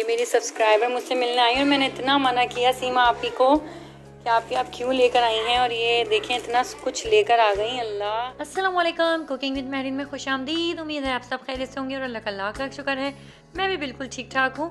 मेरी सब्सक्राइबर मुझसे मिलने आई और मैंने इतना मना किया सीमा आपी को कि आप क्यों लेकर आई हैं, और ये देखें इतना कुछ लेकर आ गई। अल्लाह। अस्सलाम वालेकुम, कुकिंग विद मेहरीन में खुश आमदीद। उम्मीद है आप सब खैरियत से होंगे और अल्लाह का लाख लाख शुक्र है मैं भी बिल्कुल ठीक ठाक हूँ।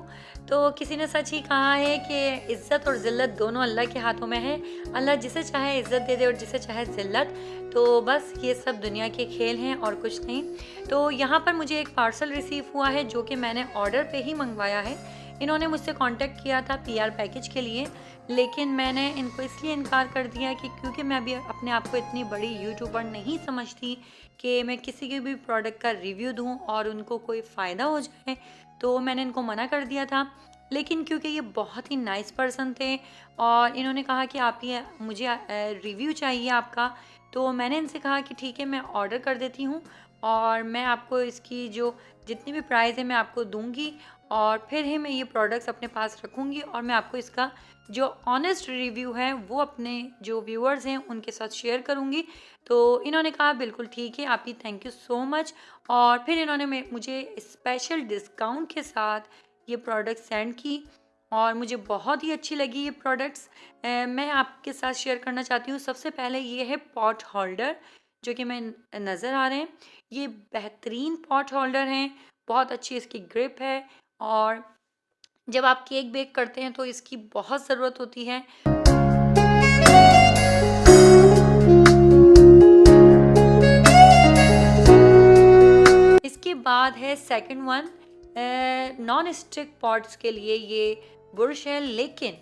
तो किसी ने सच ही कहा है कि इज़्ज़त और ज़िल्लत दोनों अल्लाह के हाथों में है। अल्लाह जिसे चाहे इज़्ज़त दे दे और जिसे चाहे ज़िल्लत। तो बस ये सब दुनिया के खेल हैं और कुछ नहीं। तो यहाँ पर मुझे एक पार्सल रिसीव हुआ है जो कि मैंने ऑर्डर पे ही मंगवाया है। इन्होंने मुझसे कांटेक्ट किया था पीआर पैकेज के लिए, लेकिन मैंने इनको इसलिए इनकार कर दिया कि क्योंकि मैं अभी अपने आप को इतनी बड़ी यूट्यूबर नहीं समझती कि मैं किसी के भी प्रोडक्ट का रिव्यू दूं और उनको कोई फ़ायदा हो जाए, तो मैंने इनको मना कर दिया था। लेकिन क्योंकि ये बहुत ही नाइस पर्सन थे और इन्होंने कहा कि आप ये मुझे रिव्यू चाहिए आपका, तो मैंने इनसे कहा कि ठीक है मैं ऑर्डर कर देती हूँ और मैं आपको इसकी जो जितनी भी प्राइस है मैं आपको दूंगी और फिर ही मैं ये प्रोडक्ट्स अपने पास रखूँगी और मैं आपको इसका जो ऑनेस्ट रिव्यू है वो अपने जो व्यूअर्स हैं उनके साथ शेयर करूँगी। तो इन्होंने कहा बिल्कुल ठीक है आप ही, थैंक यू सो मच। और फिर इन्होंने मुझे स्पेशल डिस्काउंट के साथ ये प्रोडक्ट सेंड की और मुझे बहुत ही अच्छी लगी ये प्रोडक्ट्स। मैं आपके साथ शेयर करना चाहती हूँ। सबसे पहले ये है पॉट होल्डर जो कि मैं नज़र आ रहे हैं। ये बेहतरीन पॉट होल्डर हैं, बहुत अच्छी इसकी ग्रिप है और जब आप केक बेक करते हैं तो इसकी बहुत ज़रूरत होती है। इसके बाद है second one, non stick pots के लिए ये बुरश है, लेकिन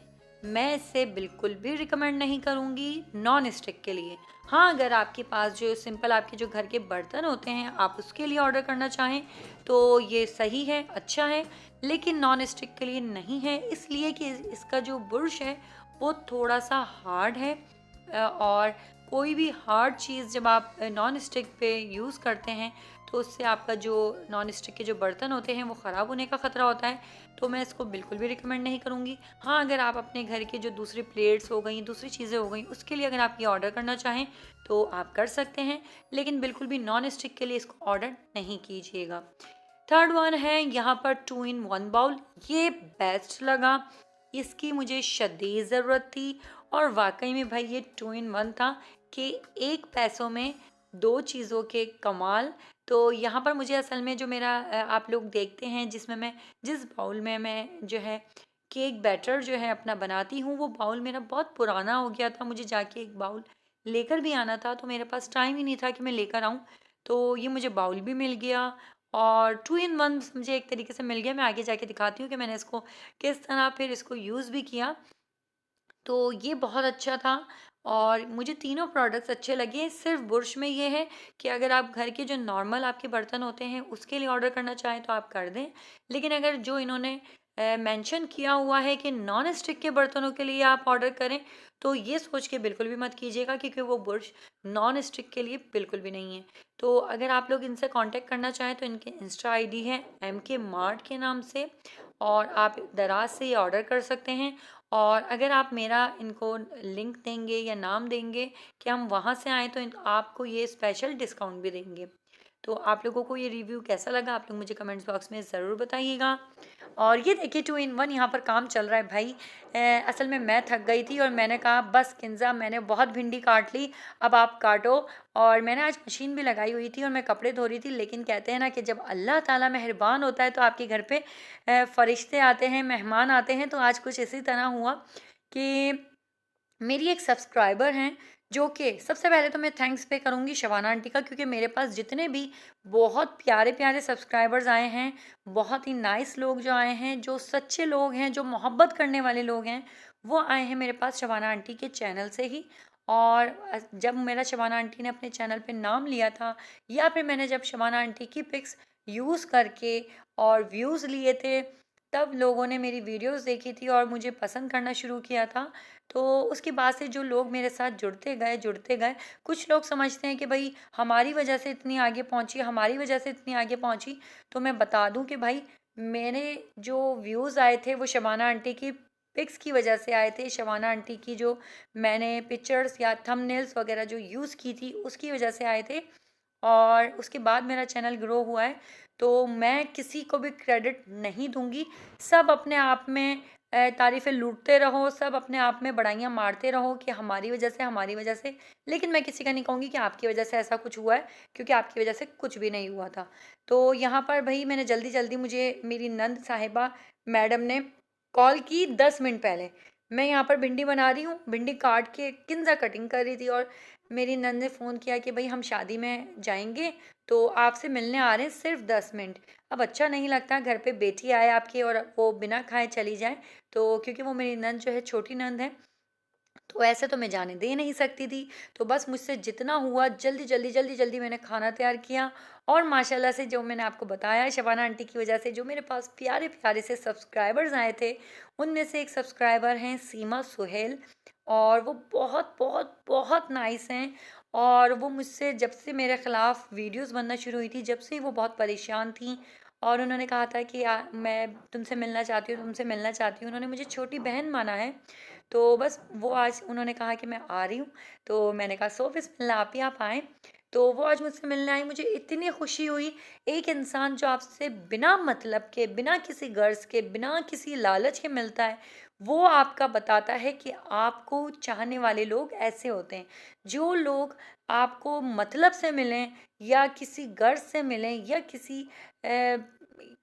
मैं इसे बिल्कुल भी रिकमेंड नहीं करूँगी नॉन स्टिक के लिए। हाँ, अगर आपके पास जो सिंपल आपके जो घर के बर्तन होते हैं आप उसके लिए ऑर्डर करना चाहें तो ये सही है, अच्छा है, लेकिन नॉन स्टिक के लिए नहीं है, इसलिए कि इसका जो बुरश है वो थोड़ा सा हार्ड है और कोई भी हार्ड चीज़ जब आप नॉन स्टिक पे यूज़ करते हैं तो उससे आपका जो नॉन स्टिक के जो बर्तन होते हैं वो ख़राब होने का ख़तरा होता है। तो मैं इसको बिल्कुल भी रिकमेंड नहीं करूँगी। हाँ, अगर आप अपने घर के जो दूसरी प्लेट्स हो गई, दूसरी चीज़ें हो गई, उसके लिए अगर आप ये ऑर्डर करना चाहें तो आप कर सकते हैं, लेकिन बिल्कुल भी नॉन स्टिक के लिए इसको ऑर्डर नहीं कीजिएगा। थर्ड वन है यहाँ पर 2 in 1 बाउल। ये बेस्ट लगा, इसकी मुझे शदीद ज़रूरत थी और वाकई में भाई ये 2 in 1 था कि एक पैसों में दो चीज़ों के कमाल। तो यहाँ पर मुझे असल में जो मेरा आप लोग देखते हैं जिसमें मैं जिस बाउल में मैं जो है केक बैटर जो है अपना बनाती हूँ, वो बाउल मेरा बहुत पुराना हो गया था। मुझे जाके एक बाउल लेकर भी आना था तो मेरे पास टाइम ही नहीं था कि मैं लेकर आऊँ। तो ये मुझे बाउल भी मिल गया और 2 in 1 मुझे एक तरीके से मिल गया। मैं आगे जाके दिखाती हूँ कि मैंने इसको किस तरह फिर इसको यूज़ भी किया। तो ये बहुत अच्छा था और मुझे तीनों प्रोडक्ट्स अच्छे लगे। सिर्फ बुर्श में ये है कि अगर आप घर के जो नॉर्मल आपके बर्तन होते हैं उसके लिए ऑर्डर करना चाहें तो आप कर दें, लेकिन अगर जो इन्होंने मेंशन किया हुआ है कि नॉन स्टिक के बर्तनों के लिए आप ऑर्डर करें तो ये सोच के बिल्कुल भी मत कीजिएगा क्योंकि वो बुर्श नॉन स्टिक के लिए बिल्कुल भी नहीं है। तो अगर आप लोग इनसे कांटेक्ट करना चाहें तो इनके इंस्टा आईडी है MK मार्ट के नाम से और आप दराज से ये ऑर्डर कर सकते हैं। और अगर आप मेरा इनको लिंक देंगे या नाम देंगे कि हम वहाँ से आएँ तो आपको ये स्पेशल डिस्काउंट भी देंगे। तो आप लोगों को ये रिव्यू कैसा लगा आप लोग मुझे कमेंट्स बॉक्स में ज़रूर बताइएगा। और ये देखिए 2 in 1 यहाँ पर काम चल रहा है भाई। असल में मैं थक गई थी और मैंने कहा बस किंजा मैंने बहुत भिंडी काट ली, अब आप काटो। और मैंने आज मशीन भी लगाई हुई थी और मैं कपड़े धो रही थी, लेकिन कहते हैं ना कि जब अल्लाह ताला मेहरबान होता है तो आपके घर पे फरिश्ते आते हैं, मेहमान आते हैं। तो आज कुछ इसी तरह हुआ कि मेरी एक सब्सक्राइबर हैं जो कि सबसे पहले तो मैं थैंक्स पे करूँगी शबाना आंटी का, क्योंकि मेरे पास जितने भी बहुत प्यारे प्यारे सब्सक्राइबर्स आए हैं, बहुत ही नाइस लोग जो आए हैं, जो सच्चे लोग हैं, जो मोहब्बत करने वाले लोग हैं, वो आए हैं मेरे पास शबाना आंटी के चैनल से ही। और जब मेरा शबाना आंटी ने अपने चैनल पे नाम लिया था या फिर मैंने जब शबाना आंटी की पिक्स यूज़ करके और व्यूज़ लिए थे तब लोगों ने मेरी वीडियोस देखी थी और मुझे पसंद करना शुरू किया था। तो उसके बाद से जो लोग मेरे साथ जुड़ते गए, कुछ लोग समझते हैं कि भाई हमारी वजह से इतनी आगे पहुंची, हमारी वजह से इतनी आगे पहुंची। तो मैं बता दूं कि भाई मेरे जो व्यूज़ आए थे वो शबाना आंटी की पिक्स की वजह से आए थे। शबाना आंटी की जो मैंने पिक्चर्स या थंबनेल्स वगैरह जो यूज़ की थी उसकी वजह से आए थे और उसके बाद मेरा चैनल ग्रो हुआ है। तो मैं किसी को भी क्रेडिट नहीं दूंगी। सब अपने आप में तारीफ़ें लूटते रहो, सब अपने आप में बड़ाइयाँ मारते रहो कि हमारी वजह से, हमारी वजह से। लेकिन मैं किसी का नहीं कहूँगी कि आपकी वजह से ऐसा कुछ हुआ है, क्योंकि आपकी वजह से कुछ भी नहीं हुआ था। तो यहाँ पर भाई मैंने जल्दी मुझे मेरी नंद साहिबा मैडम ने कॉल की 10 मिनट पहले। मैं यहाँ पर भिंडी बना रही हूँ, भिंडी काट के किंजा कटिंग कर रही थी, और मेरी नंद ने फ़ोन किया कि भाई हम शादी में जाएंगे, तो आपसे मिलने आ रहे हैं, सिर्फ 10 मिनट। अब अच्छा नहीं लगता घर पे बेटी आए आपकी और वो बिना खाए चली जाए। तो क्योंकि वो मेरी नंद जो है छोटी नंद है, तो ऐसे तो मैं जाने दे नहीं सकती थी। तो बस मुझसे जितना हुआ जल्दी मैंने खाना तैयार किया। और माशाल्लाह से जो मैंने आपको बताया, शबाना आंटी की वजह से जो मेरे पास प्यारे प्यारे से सब्सक्राइबर्स आए थे, उनमें से एक सब्सक्राइबर हैं सीमा सुहेल, और वो बहुत बहुत बहुत नाइस हैं। और वो मुझसे जब से मेरे ख़िलाफ़ वीडियोस बनना शुरू हुई थी, जब से वो बहुत परेशान थी, और उन्होंने कहा था कि मैं तुमसे मिलना चाहती हूँ, तुमसे मिलना चाहती हूँ। उन्होंने मुझे छोटी बहन माना है। तो बस वो आज उन्होंने कहा कि मैं आ रही हूँ, तो मैंने कहा सो बिस्मिल्लाह आप ही आप आएँ। तो वो आज मुझसे मिलने आई, मुझे इतनी खुशी हुई। एक इंसान जो आपसे बिना मतलब के, बिना किसी गर्ज़ के, बिना किसी लालच के मिलता है, वो आपका बताता है कि आपको चाहने वाले लोग ऐसे होते हैं। जो लोग आपको मतलब से मिलें, या किसी गर्ज़ से मिलें, या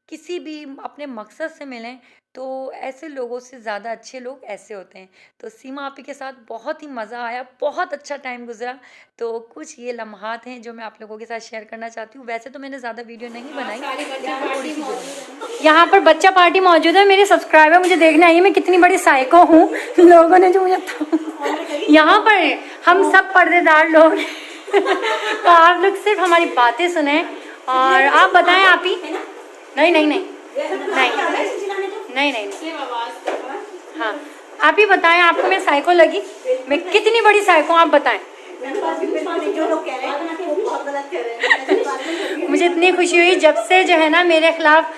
किसी भी अपने मकसद से मिलें, तो ऐसे लोगों से ज़्यादा अच्छे लोग ऐसे होते हैं। तो सीमा आपी के साथ बहुत ही मज़ा आया, बहुत अच्छा टाइम गुज़रा। तो कुछ ये लम्हात हैं जो मैं आप लोगों के साथ शेयर करना चाहती हूँ। वैसे तो मैंने ज़्यादा वीडियो नहीं बनाई, थोड़ी सी जो है। यहाँ पर बच्चा पार्टी मौजूद है, मेरे सब्सक्राइबर मुझे देखने आई है मैं कितनी बड़ी साइको हूँ। लोगों ने जो मुझे यहाँ पर हम सब पर्देदार लोग तो आप लोग सिर्फ हमारी बातें सुने, और आप बताएं आप ही। नहीं नहीं नहीं नहीं नहीं नहीं। हाँ, आप ही बताएं, आपको मैं साइको लगी? मैं कितनी बड़ी साइको, आप बताएं। मुझे इतनी खुशी हुई जब से जो है ना मेरे खिलाफ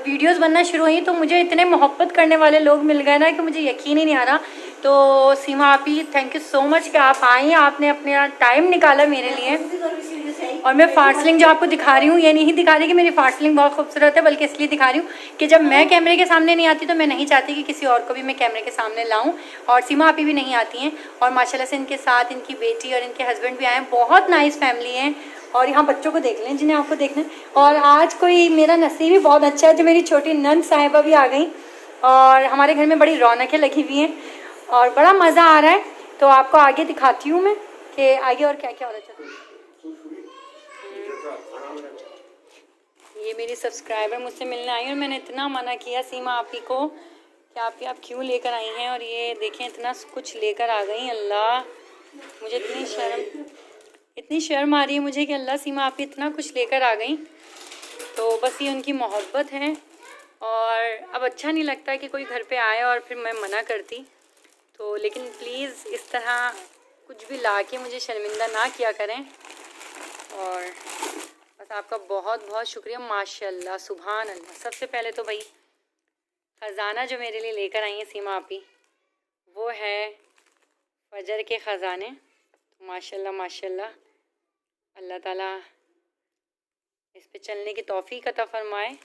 वीडियोस बनना शुरू हुई, तो मुझे इतने मोहब्बत करने वाले लोग मिल गए ना कि मुझे यकीन ही नहीं आ रहा। तो सीमा आप ही थैंक यू सो मच कि आप आई, आपने अपना टाइम निकाला मेरे लिए। और मैं फार्सलिंग जो आपको दिखा रही हूँ, ये नहीं दिखा रही कि मेरी फार्सलिंग बहुत खूबसूरत है, बल्कि इसलिए दिखा रही हूँ कि जब मैं कैमरे के सामने नहीं आती तो मैं नहीं चाहती कि किसी और को भी मैं कैमरे के सामने लाऊं। और सीमा आपी भी नहीं आती हैं, और माशाल्लाह से इनके साथ इनकी बेटी और इनके हस्बैंड भी आए हैं। बहुत नाइस फैमिली है। और यहाँ बच्चों को देख लें जिन्हें आपको देखना है। और आज कोई मेरा नसीब ही बहुत अच्छा है, जो मेरी छोटी नंद साहिबा भी आ गई, और हमारे घर में बड़ी रौनकें लगी हुई हैं और बड़ा मज़ा आ रहा है। तो आपको आगे दिखाती हूँ मैं कि आगे और क्या क्या हो रहा है। ये मेरी सब्सक्राइबर मुझसे मिलने आई, और मैंने इतना मना किया सीमा आपी को कि आप क्यों लेकर आई हैं, और ये देखें इतना कुछ लेकर आ गई। अल्लाह, मुझे इतनी शर्म आ रही है मुझे कि अल्लाह, सीमा आपी इतना कुछ लेकर आ गई। तो बस ये उनकी मोहब्बत है, और अब अच्छा नहीं लगता कि कोई घर पे आए और फिर मैं मना करती। तो लेकिन प्लीज़ इस तरह कुछ भी ला के मुझे शर्मिंदा ना किया करें। और बस आपका बहुत बहुत शुक्रिया, माशाल्लाह, सुभान अल्लाह। सबसे पहले तो भाई ख़जाना जो मेरे लिए लेकर आई हैं सीमा आपी, वो है फजर के ख़जाने। माशाल्लाह माशाल्लाह, अल्लाह ताला इस पे चलने की तौफीक अता फरमाए,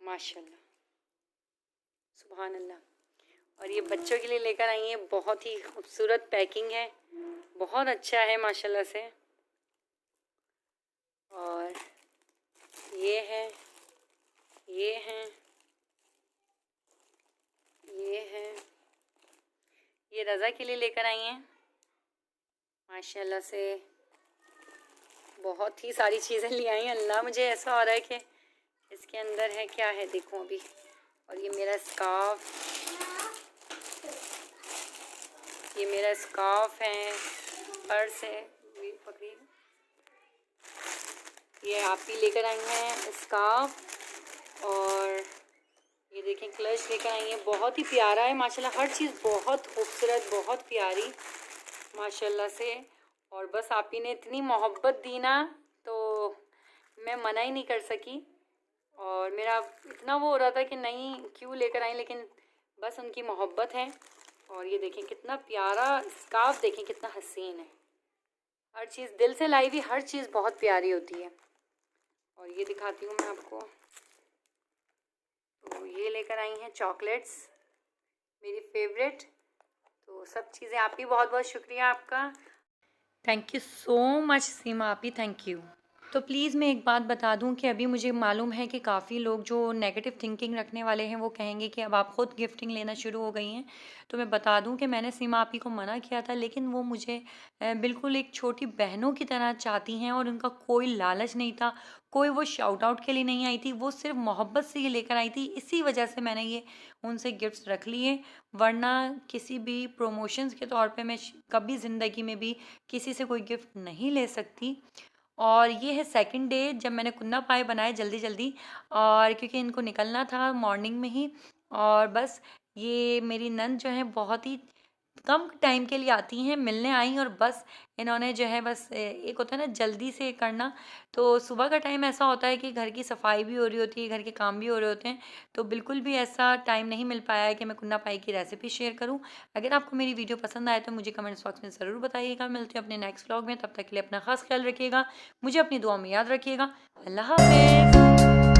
माशाल्लाह, सुभान अल्लाह। और ये बच्चों के लिए लेकर आई हैं, बहुत ही खूबसूरत पैकिंग है, बहुत अच्छा है माशाल्लाह से। और ये है, ये हैं, ये है, ये रज़ा के लिए लेकर आई हैं माशाल्लाह से। बहुत ही सारी चीज़ें ले आई हैं। अल्लाह, मुझे ऐसा हो रहा है कि इसके अंदर है क्या है, देखो अभी। और ये मेरा स्कार्फ, ये मेरा स्कार्फ है, पर्स है, पकड़िए। ये आप ही लेकर आई हैं स्कार्फ, और ये देखें क्लच लेकर आई हैं। बहुत ही प्यारा है माशाल्लाह, हर चीज़ बहुत खूबसूरत, बहुत प्यारी माशाल्लाह से। और बस आप ही ने इतनी मोहब्बत दी ना, तो मैं मना ही नहीं कर सकी। और मेरा इतना वो हो रहा था कि नहीं क्यों लेकर आई, लेकिन बस उनकी मोहब्बत है। और ये देखें कितना प्यारा स्कार्फ, देखें कितना हसीन है। हर चीज़ दिल से लाई हुई, हर चीज़ बहुत प्यारी होती है। और ये दिखाती हूँ मैं आपको। तो ये लेकर आई हैं चॉकलेट्स, मेरी फेवरेट। तो सब चीज़ें आप ही, बहुत बहुत शुक्रिया आपका। थैंक यू सो मच सीमा आपी, थैंक यू। तो प्लीज़ मैं एक बात बता दूं कि अभी मुझे मालूम है कि काफ़ी लोग जो नेगेटिव थिंकिंग रखने वाले हैं वो कहेंगे कि अब आप खुद गिफ्टिंग लेना शुरू हो गई हैं। तो मैं बता दूं कि मैंने सीमा आपी को मना किया था, लेकिन वो मुझे बिल्कुल एक छोटी बहनों की तरह चाहती हैं और उनका कोई लालच नहीं था, कोई वो शाउट आउट के लिए नहीं आई थी, वो सिर्फ मोहब्बत से ये लेकर आई थी। इसी वजह से मैंने ये उनसे गिफ्ट्स रख लिए, वरना किसी भी प्रमोशंस के तौर पे मैं कभी ज़िंदगी में भी किसी से कोई गिफ्ट नहीं ले सकती। और ये है सेकंड डे जब मैंने कुन्ना पाए बनाए जल्दी जल्दी, और क्योंकि इनको निकलना था मॉर्निंग में ही। और बस ये मेरी नंद जो है बहुत ही कम टाइम के लिए आती हैं, मिलने आई, और बस इन्होंने जो है बस एक होता है ना जल्दी से करना। तो सुबह का टाइम ऐसा होता है कि घर की सफाई भी हो रही होती है, घर के काम भी हो रहे होते हैं, तो बिल्कुल भी ऐसा टाइम नहीं मिल पाया है कि मैं कुन्ना पाई की रेसिपी शेयर करूं। अगर आपको मेरी वीडियो पसंद आए तो मुझे कमेंट्स बॉक्स में ज़रूर बताइएगा। मिलते हैं अपने नेक्स्ट व्लॉग में, तब तक के लिए अपना खास ख्याल रखिएगा, मुझे अपनी दुआ में याद रखिएगा। अल्लाह हाफिज़।